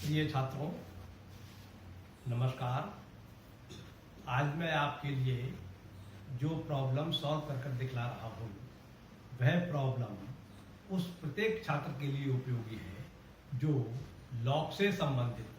प्रिय छात्रों, नमस्कार। आज मैं आपके लिए जो प्रॉब्लम सॉल्व कर दिखला रहा हूँ वह प्रॉब्लम उस प्रत्येक छात्र के लिए उपयोगी है जो लॉग से संबंधित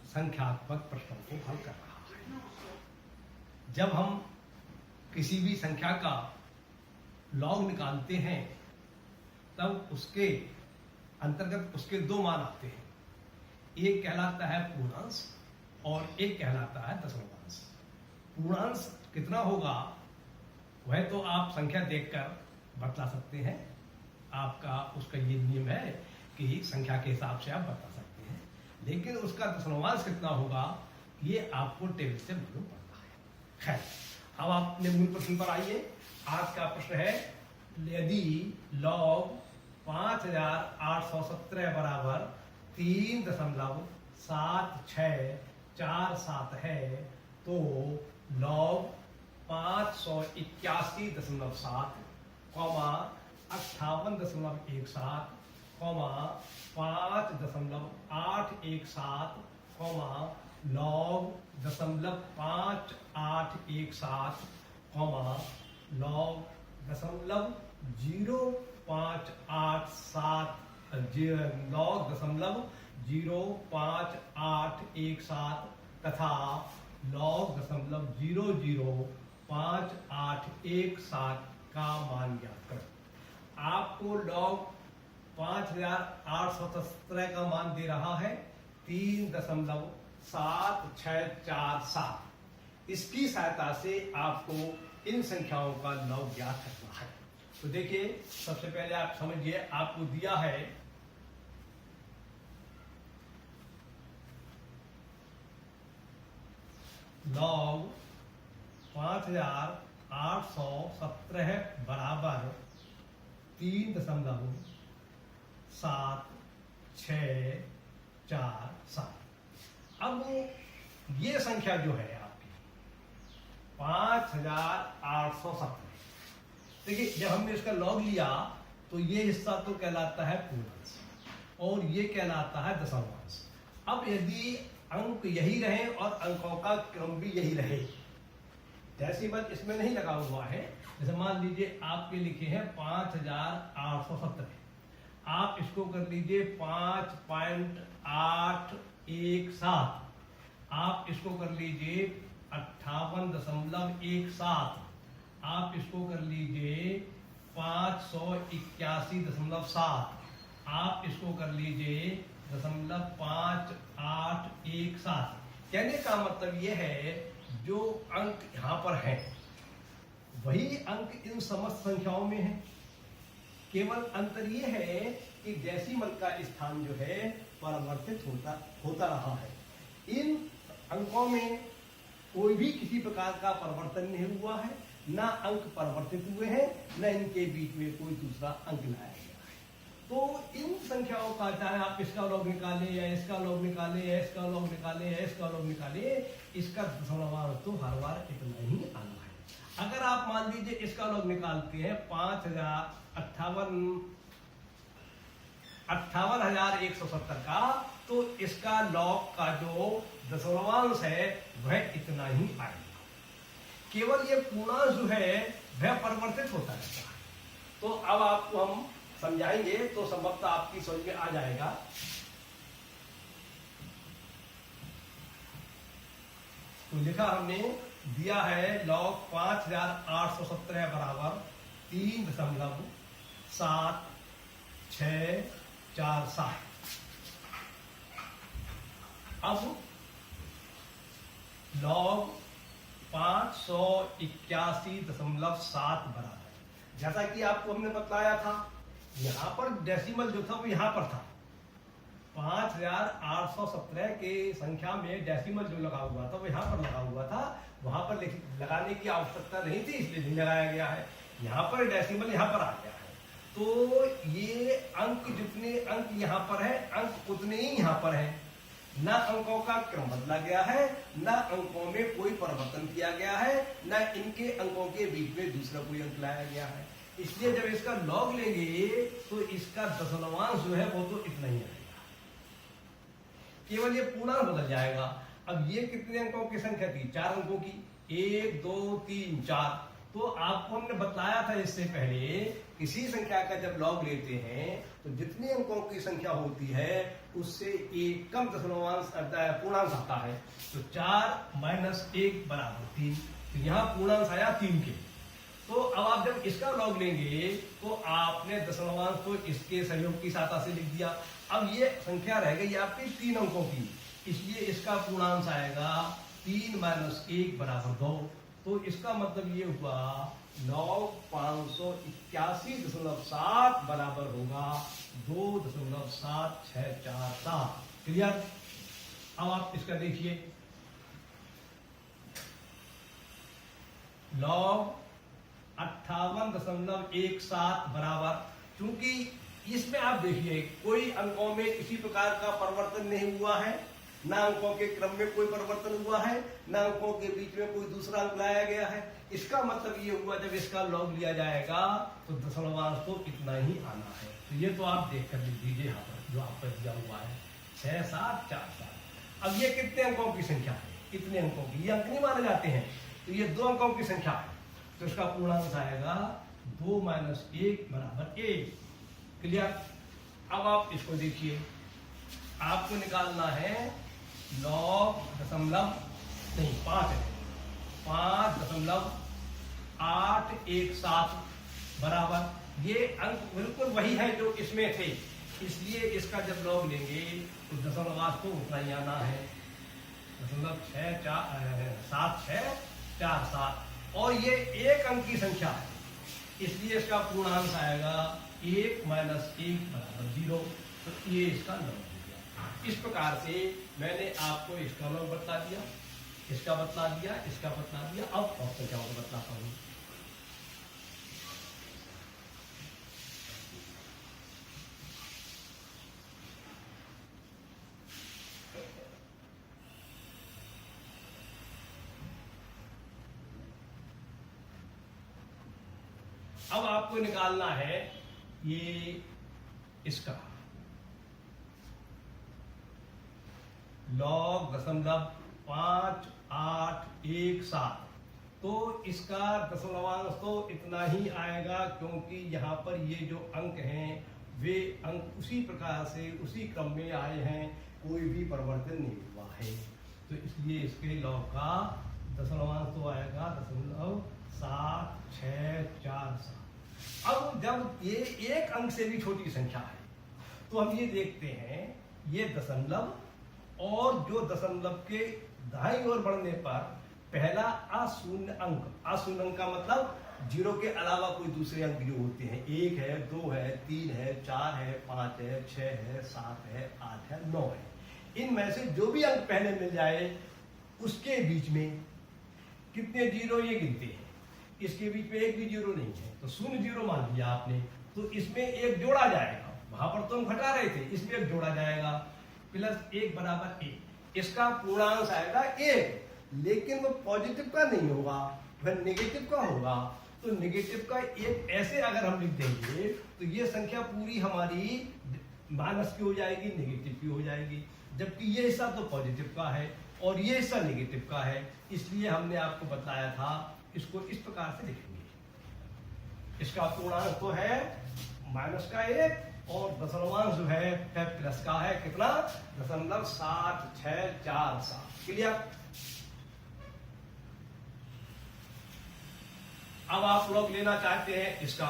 संख्यात्मक प्रश्नों को हल कर रहा है। जब हम किसी भी संख्या का लॉग निकालते हैं तब उसके अंतर्गत उसके दो मान आते हैं। एक कहलाता है पूर्णांश और एक कहलाता है दशमलवांश। पूर्णांश कितना होगा वह तो आप संख्या देखकर बतला सकते हैं। आपका उसका ये नियम है कि संख्या के हिसाब से आप बता सकते हैं, लेकिन उसका दशमलवांश कितना होगा ये आपको टेबल से मालूम पड़ता है। खैर, अब आप अपने मूल प्रश्न पर आइए। आज का प्रश्न है, यदि लॉग 5817 बराबर 3.7647 है तो लॉग 581.7, 58.17, 5.817, लॉग 0.5817, लॉग 0.0587, लॉग 0.0587 तथा लॉग 0.05817 का मान ज्ञात करें। आपको लॉग 5817 का मान दे रहा है 3.7647। इसकी सहायता से आपको इन संख्याओं का लॉग ज्ञात करना है। तो देखिए, सबसे पहले आप समझिए, आपको दिया है लॉग 5817 बराबर 3.7647। अब ये संख्या जो है आपकी 5817, देखिए जब हमने इसका लॉग लिया तो ये हिस्सा तो कहलाता है पूर्णांश और ये कहलाता है दशमलवांश। अब यदि अंक यही रहे और अंकों का क्रम भी यही रहे, डेसिमल इसमें नहीं लगा हुआ है, जैसे मान लीजिए आपके लिखे हैं 5817, आप इसको कर लीजिए 5.817, आप इसको कर लीजिए 58.17, आप इसको कर लीजिए 581.7, आप इसको कर लीजिए 0.5817। कहने का मतलब यह है जो अंक यहां पर है वही अंक इन समस्त संख्याओं में है। केवल अंतर यह है कि डेसिमल का स्थान जो है परिवर्तित होता रहा है। इन अंकों में कोई भी किसी प्रकार का परिवर्तन नहीं हुआ है, ना अंक परिवर्तित हुए हैं, न इनके बीच में कोई दूसरा अंक लाया गया है। तो इन संख्याओं का चाहे आप इसका लॉग निकालें या इसका लॉग निकालें या इसका लॉग निकालें या इसका लॉग निकालें, इसका दशमलवांश तो हर बार इतना ही आना है। अगर आप मान लीजिए इसका लॉग निकालते हैं 58,170 का, तो इसका लॉग का जो दशमलवांश है वह इतना ही आएगा। केवल ये पूर्णांश जो है वह परिवर्तित होता रहता है। तो अब आपको हम समझाएंगे तो संभवतः आपकी समझ में आ जाएगा। तो लिखा हमने दिया है लॉग 5817 बराबर 3.7647। अब लॉग 581.7 बराबर, जैसा कि आपको हमने बताया था, यहां पर डेसिमल जो था वो यहां पर था। 5817 के संख्या में डेसिमल जो लगा हुआ था वो यहां पर लगा हुआ था, वहां पर लगाने की आवश्यकता नहीं थी, इसलिए नहीं लगाया गया है। यहां पर डेसिमल यहां पर आ गया है, तो ये अंक जितने अंक यहां पर है अंक उतने ही यहां पर है। न अंकों का क्रम बदला गया है, न अंकों में कोई परिवर्तन किया गया है, न इनके अंकों के बीच में दूसरा कोई अंक लाया गया है। इसलिए जब इसका लॉग लेंगे तो इसका दशमलवांश जो है वो तो इतना ही आएगा। केवल ये पूर्णांक बदल जाएगा। अब ये कितने अंकों की संख्या थी? 4 अंकों की, 1 2 3 4। तो आपको हमने बताया था इससे पहले, किसी संख्या का जब लॉग लेते हैं तो जितने अंकों की संख्या होती है उससे एक कम दशमलवांश पूर्णांक आता है। तो 4 - 1 = 3। तो यहाँ पूर्णांश आया 3 के। तो अब आप जब इसका लॉग लेंगे तो आपने दशमलवांश को इसके सहयोग की सहायता से लिख दिया। अब ये संख्या रह गई आपकी 3 अंकों की, इसलिए इसका पूर्णांश आएगा 3 - 1 = 2। तो इसका मतलब ये हुआ log 581.7 बराबर होगा 2.7647। क्लियर? अब आप इसका देखिए, log 58.17 बराबर, क्योंकि इसमें आप देखिए कोई अंकों में किसी प्रकार का परिवर्तन नहीं हुआ है, ना अंकों के क्रम में कोई परिवर्तन हुआ है, ना अंकों के बीच में कोई दूसरा अंक लाया गया है। इसका मतलब ये हुआ जब इसका लॉग लिया जाएगा तो दशमलवांश तो इतना ही आना है। तो ये तो आप देख कर लिख दीजिए यहाँ पर जो आपका दिया हुआ है 6747। अब ये कितने अंकों की संख्या है? इतने अंकों की, ये अंक नहीं माने जाते हैं, तो ये 2 अंकों की संख्या है। तो इसका पूर्णांक आएगा 2 - 1 = 1। क्लियर? अब आप इसको देखिए, आपको निकालना है log 5.817 बराबर, ये अंक बिल्कुल वही है जो इसमें थे, इसलिए इसका जब लॉग लेंगे तो दशमलवांश तो उतना ही आना है, 0.7647। और ये एक अंक की संख्या है, इसलिए इसका पूर्णांक आएगा 1 - 1 = 0। तो ये इसका लॉग हो गया। इस प्रकार से मैंने आपको इसका लॉग बता दिया, इसका बता दिया, इसका बता दिया। अब और संख्याओं को बताता हूं। अब आपको निकालना है ये इसका log 5817। तो इसका दशमलवांश तो इतना ही आएगा, क्योंकि यहाँ पर ये जो अंक हैं वे अंक उसी प्रकार से उसी क्रम में आए हैं, कोई भी परिवर्तन नहीं हुआ है। तो इसलिए इसके log का दशमलवांश तो आएगा 0.7647। अब जब ये एक अंक से भी छोटी संख्या है तो हम ये देखते हैं, ये दशमलव और जो दशमलव के दाईं ओर बढ़ने पर पहला अशून्य अंक, अशून्य अंक का मतलब 0 के अलावा कोई दूसरे अंक जो होते हैं, 1 है, 2 है, 3 है, 4 है, 5 है, 6 है, 7 है, 8 है, 9 है, इनमें से जो भी अंक पहले मिल जाए उसके बीच में कितने जीरो ये गिनते हैं। इसके बीच में एक भी जीरो नहीं है, तो 0 0 मान लिया आपने, तो इसमें एक जोड़ा जाएगा। वहां पर तो हम घटा रहे थे, इसमें एक जोड़ा जाएगा, +1 = 1। इसका पूर्णांक आएगा 1, लेकिन वो पॉजिटिव का नहीं होगा, वह नेगेटिव का होगा। तो नेगेटिव का 1 ऐसे अगर हम लिख देंगे तो ये संख्या पूरी हमारी माइनस की हो जाएगी, नेगेटिव की हो जाएगी, जबकि ये हिस्सा तो पॉजिटिव का है और ये हिस्सा नेगेटिव का है। इसलिए हमने आपको बताया था इसको इस प्रकार से लिखेंगे। इसका पूर्णांक तो है -1 और दशमलवांश जो है प्लस का है, कितना? 0.7647। क्लियर? अब आप लोग लेना चाहते हैं इसका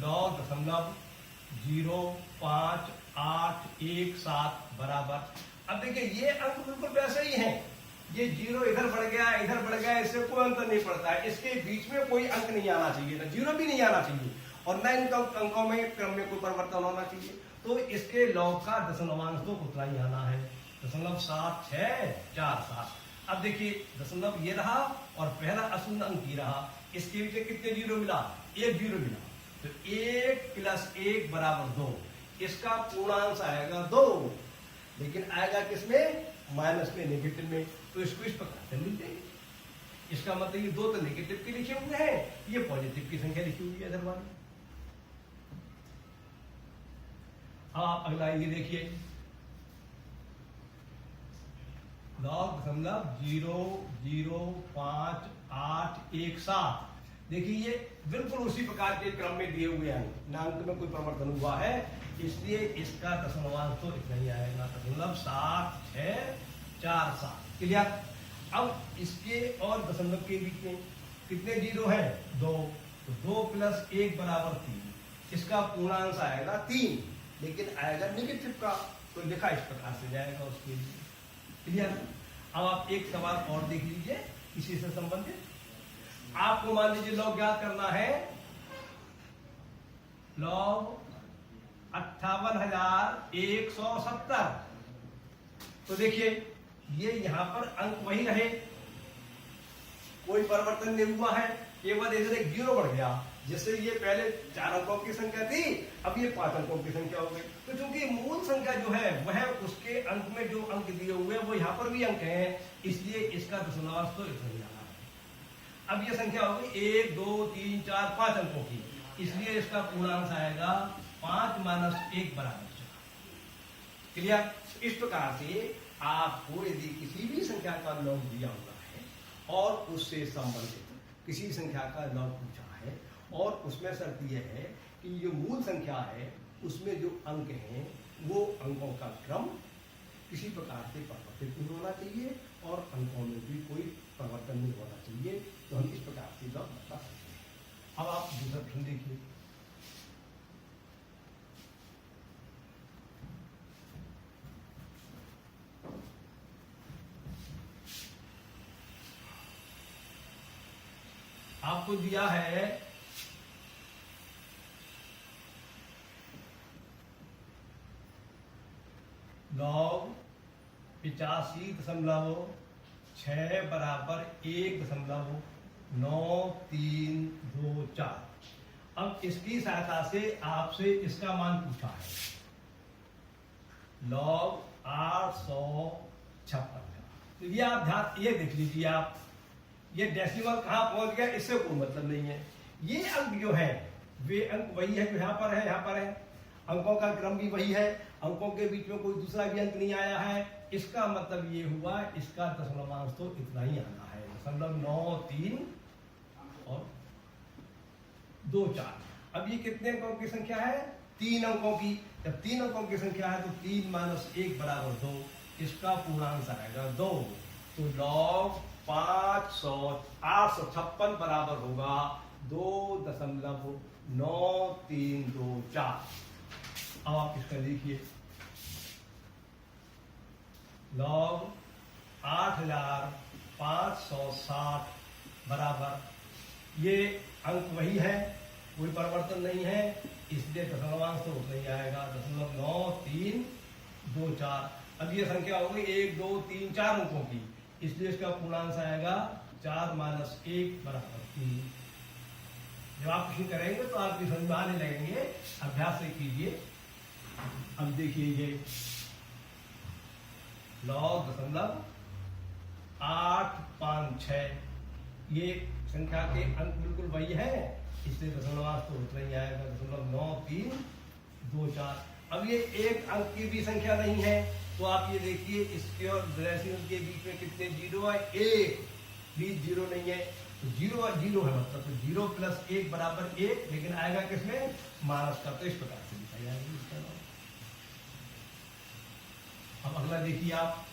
log 0.5817 बराबर। अब देखिए ये अंक बिल्कुल वैसे ही हैं, ये 0 इधर बढ़ गया, इधर बढ़ गया, इससे कोई अंतर नहीं पड़ता है। इसके बीच में कोई अंक नहीं आना चाहिए, ना 0 भी नहीं आना चाहिए और न इन अंकों में क्रम में कोई परिवर्तन होना चाहिए। तो इसके लॉग का दशमलवांश तो उतना ही आना है, 0.7647। अब देखिए दशमलव ये रहा और पहला अशून्य अंक ये रहा, इसके बीच में कितने जीरो मिला? 1 जीरो मिला। तो 1 + 1 = 2। इसका पूर्णांक आएगा 2, लेकिन आएगा किसमें? माइनस में, नेगेटिव में। तो इसको इस प्रकार से लिख देंगे। इसका मतलब ये 2 तो नेगेटिव के लिखे हुए हैं, ये पॉजिटिव की संख्या लिखी हुई है इधर वाली। अब आप अगला ये देखिए, 9.00587। देखिए ये बिल्कुल उसी प्रकार के क्रम में दिए हुए हैं, ना अंक में कोई परिवर्तन हुआ है, इसलिए इसका दशमलवांश तो इतना ही आएगा, 0.7647। क्लियर। अब इसके और दशमलव के बीच में कितने जीरो हैं? 2, तो 2 + 1 = 3। इसका पूर्णांश आएगा 3, लेकिन आएगा नेगेटिव का, तो लिखा इस प्रकार से जाएगा उसके लिए। क्लियर। अब आप एक सवाल और देख लीजिए इसी से संबंधित। आपको मान लीजिए लॉग ज्ञात करना है, लॉग 58,170। तो देखिए ये यहां पर अंक वही रहे, कोई परिवर्तन नहीं हुआ है, केवल इधर एक 0 बढ़ गया, जिससे ये पहले 4 अंकों की संख्या थी, अब ये 5 अंकों की संख्या हो गई। तो चूंकि मूल संख्या जो है वह उसके अंक में जो अंक दिए हुए हैं वो यहाँ पर भी अंक हैं, इसलिए इसका दशमलवांश तो इतना ही आना है। अब ये संख्या हो गई 1, 2, 3, 4, 5 अंकों की, इसलिए इसका पूर्णांश आएगा 5 - 1 = 4। क्लियर। इस प्रकार से आपको यदि किसी भी संख्या का लॉग दिया हुआ है और उससे संबंधित किसी संख्या का लॉग पूछा है, और उसमें शर्त यह है कि जो मूल संख्या है उसमें जो अंक हैं वो अंकों का क्रम किसी प्रकार से परिवर्तित नहीं होना चाहिए और अंकों में भी कोई परिवर्तन नहीं होना चाहिए, तो हम इस प्रकार से लॉग बता सकते हैं। अब आप दूसरा प्रश्न देखिए, आपको दिया है लॉग 85.6 = 1.9324। अब इसकी सहायता से आपसे इसका मान पूछा है, लॉग 856। तो ये आप ध्यान ये देख लीजिए, आप ये डेसिमल कहाँ पहुंच गया इससे कोई मतलब नहीं है। ये अंक जो है वे अंक वही है जो यहाँ पर है, यहाँ पर है, अंकों का क्रम भी वही है, अंकों के बीच में कोई दूसरा भी अंक नहीं आया है। इसका मतलब ये हुआ इसका दशमलवांश तो इतना ही आना है, 0.93 और 24। अब ये कितने अंकों की संख्या है? 3 अंकों की। जब 3 अंकों की संख्या है तो 3 - 1 = 2, इसका पूर्णांक आएगा 2। तो लॉग 856 बराबर होगा 2.9324। अब आप इसका देखिए, लॉग 8560 बराबर, ये अंक वही है, कोई परिवर्तन नहीं है, इसलिए दशमलवांश तो उतना ही आएगा, 0.9324। अब ये संख्या हो गई 1, 2, 3, 4 अंकों की, इसलिए इसका पूर्णांक आएगा 4 - 1 = 3। जब आप कुछ करेंगे तो आपकी समझ में आने लगेंगे, अभ्यास से कीजिए। अब देखिए ये लॉग 0.856, ये संख्या के अंक बिल्कुल वही है, इसलिए दशमलवांश तो उतना ही आएगा, 0.9324। अब ये एक अंक की भी संख्या नहीं है, तो आप ये देखिए इसके और डेसिमल के बीच में कितने जीरो है? 1 भी जीरो नहीं है, तो 0 और 0 है, मतलब तो 0 + 1 = 1, लेकिन आएगा किसमें? माइनस का। तो इस प्रकार से लिखा जाएगा इसका लॉग। अब अगला देखिए आप,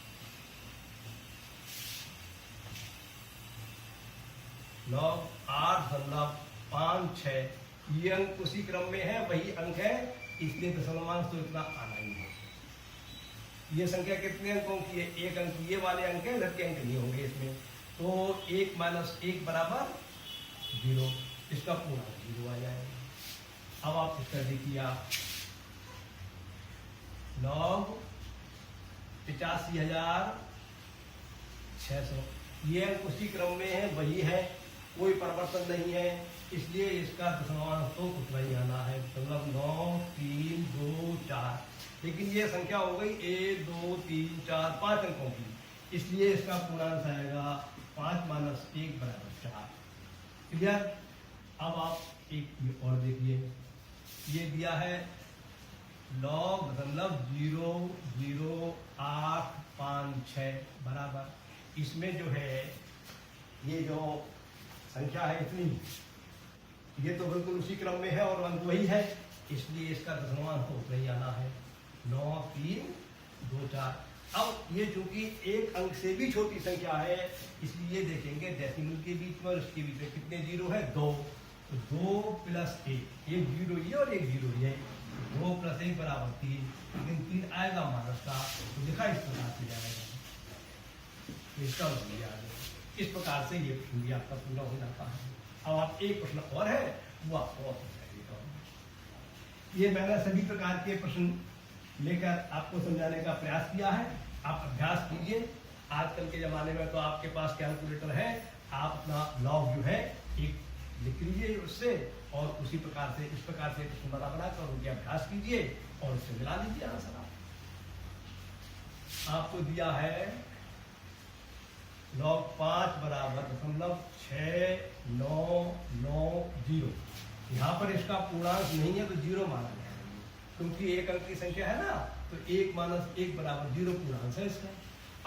लॉग 8.56, ये अंक उसी क्रम में है, वही अंक है, इसलिए दशमलवांश तो इतना आना ही है। ये संख्या कितने अंकों की है? 1 अंक, ये वाले अंक है, इधर के अंक नहीं होंगे इसमें, तो 1 - 1 = 0, इसका पूर्णांक 0 आ जाएगा। अब आप इसका देखिए, आप लॉग 85,600, ये अंक उसी क्रम में है, वही है, कोई परिवर्तन नहीं है, इसलिए इसका दशमलवांश तो उतना ही आना है, 0.9324। लेकिन ये संख्या हो गई 1, 2, 3, 4, 5 अंकों की, इसलिए इसका पूर्णांक आएगा 5 - 1 = 4। क्लियर। अब आप एक और देखिए, ये दिया है log 0.0856 बराबर इसमें जो है ये जो संख्या है इतनी, ये तो बिल्कुल उसी क्रम में है और अंक वही है, इसलिए इसका दशमलवांश तो उतना ही आना है 9324। अब ये चूंकि एक अंक से भी छोटी संख्या है इसलिए देखेंगे डेसिमल के बीच में और इसके बीच में कितने जीरो है, 2। तो 2 + 1, एक जीरो ये और एक जीरो ये, 2 + 1 बराबर 3, लेकिन 3 आएगा माइनस का, तो देखा इस प्रकार से जाएगा, इसका मतलब आ गया। इस प्रकार से ये प्रश्न भी आपका पूरा हो जाता है। अब आप एक प्रश्न और है वो आपको और समझाइएगा। ये मैंने सभी प्रकार के प्रश्न लेकर आपको समझाने का प्रयास किया है, आप अभ्यास कीजिए। आजकल के जमाने में तो आपके पास कैलकुलेटर है, आप अपना लॉग जो है एक लिख लीजिए उससे और उसी प्रकार से इस प्रकार से प्रश्न बनाकर उनके अभ्यास कीजिए और उससे मिला लीजिए आंसर। आपको दिया है log 5 बराबर 0.6990। यहाँ पर इसका पूर्णांक नहीं है तो जीरो माना जाएगा, क्योंकि एक अंक की संख्या है ना, तो 1 - 1 बराबर 0 पूर्णांक है इसका।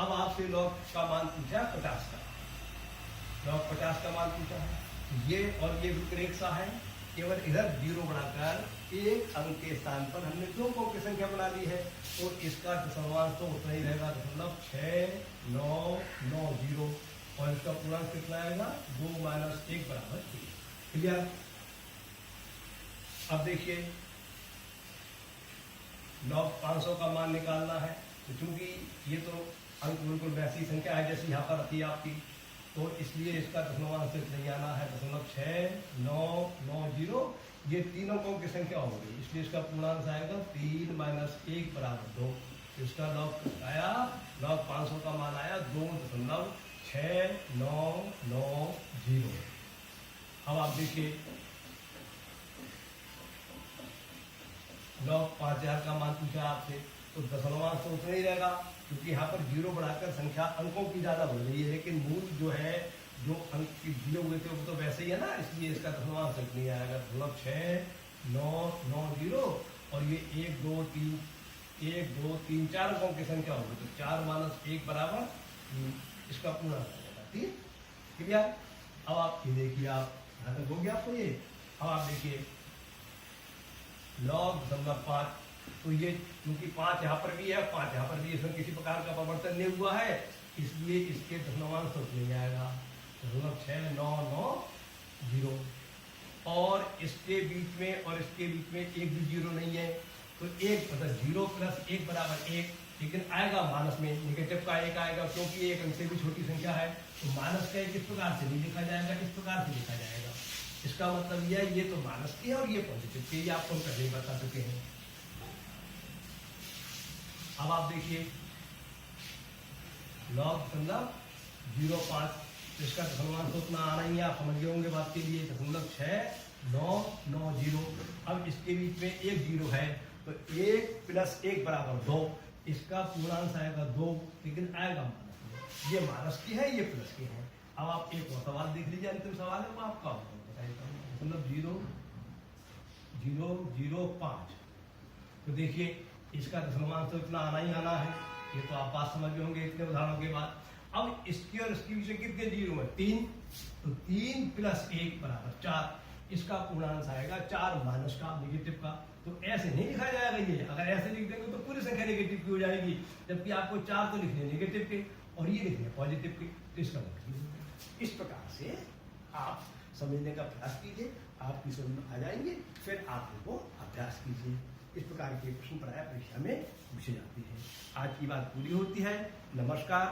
अब आपसे log का मान पूछा 50 का, log 50 का मान पूछा है, ये और ये बिल्कुल एक सा है, केवल इधर 0 बढ़ाकर एक अंक के स्थान पर हमने 2 अंकों की संख्या बना ली है, और इसका दशमलवांश तो उतना ही रहेगा 0.6990 और इसका पूर्णांक कितना आएगा 2 - 1 बराबर 3। क्लियर। अब देखिए log 500 का मान निकालना है, तो चूंकि ये तो अंक बिल्कुल वैसी संख्या है जैसी यहाँ पर आती है आपकी, तो इसलिए इसका दशमलवांश से नहीं आना है 0.6990। ये तीनों अंकों की संख्या हो गई, इसलिए इसका पूर्णांक आएगा 3 - 1 बराबर 2। इसका log आया, log 500 का मान आया 2.6990। अब आप देखिए log 5000 का मान पूछा आपसे, तो दशमलवांश तो उतना ही रहेगा, क्योंकि यहाँ पर 0 बढ़ाकर संख्या अंकों की ज़्यादा बढ़ रही है, लेकिन मूल जो है जो अंक दिए हुए थे वो तो वैसे ही है ना, इसलिए इसका दशमलवांश नहीं आएगा। 6990 और ये 1 2 3 4 अंकों की संख्या होगी, तो 4 - 1 बराबर इसका पूरा आ जाएगा। ठीक है। अब आप ये देखिए, आप यहाँ तक हो गया आपको ये। अब आप देखिए log 5, तो ये क्योंकि 5 यहाँ पर भी है 5 यहाँ पर भी, इसमें किसी प्रकार का परिवर्तन नहीं हुआ है, इसलिए इसके दशमलवांश तो नहीं आएगा 0.6990। और इसके बीच में और इसके बीच में एक भी जीरो नहीं है, तो 1 मतलब 0 + 1 बराबर 1, लेकिन आएगा माइनस में, निगेटिव का 1 आएगा, क्योंकि एक अंक से भी छोटी संख्या है, तो माइनस का 1 इस प्रकार से नहीं लिखा जाएगा, इस प्रकार से लिखा जाएगा। इसका मतलब यह है ये तो माइनस की है और ये पॉजिटिव की, ये आपको हम पहले ही बता चुके हैं। अब आप देखिए log 0.5, इसका दशमलवांश तो उतना आना ही है, आप समझ गए होंगे बात के लिए, 0.6990। अब इसके बीच में एक जीरो है, तो 1 + 1 बराबर 2, इसका पूर्णांक आएगा 2, लेकिन आएगा माइनस में, ये माइनस की है ये प्लस की है। अब आप एक और सवाल देख लीजिए, अंतिम सवाल है वो आपका 0.005। तो देखिए इसका दशमलवांश तो इतना आना ही आना है, ये तो आप बात समझ गए होंगे इतने उदाहरणों के बाद। अब इसके और इसके बीच में कितने जीरो है 3, तो 3 + 1 बराबर 4, इसका पूर्णांक आएगा 4 माइनस का निगेटिव का। तो ऐसे नहीं लिखा जाएगा, ये अगर ऐसे लिख देंगे तो पूरी संख्या नेगेटिव की हो जाएगी, जबकि आपको 4 तो लिखने नेगेटिव के और ये लिखने पॉजिटिव के, तो इसका मतलब इस प्रकार से आप समझने का प्रयास कीजिए, आपकी समझ में आ जाएंगे, फिर आप इनको अभ्यास कीजिए। इस प्रकार के प्रश्न प्राय परीक्षा में पूछे जाते हैं। आज की बात पूरी होती है। नमस्कार।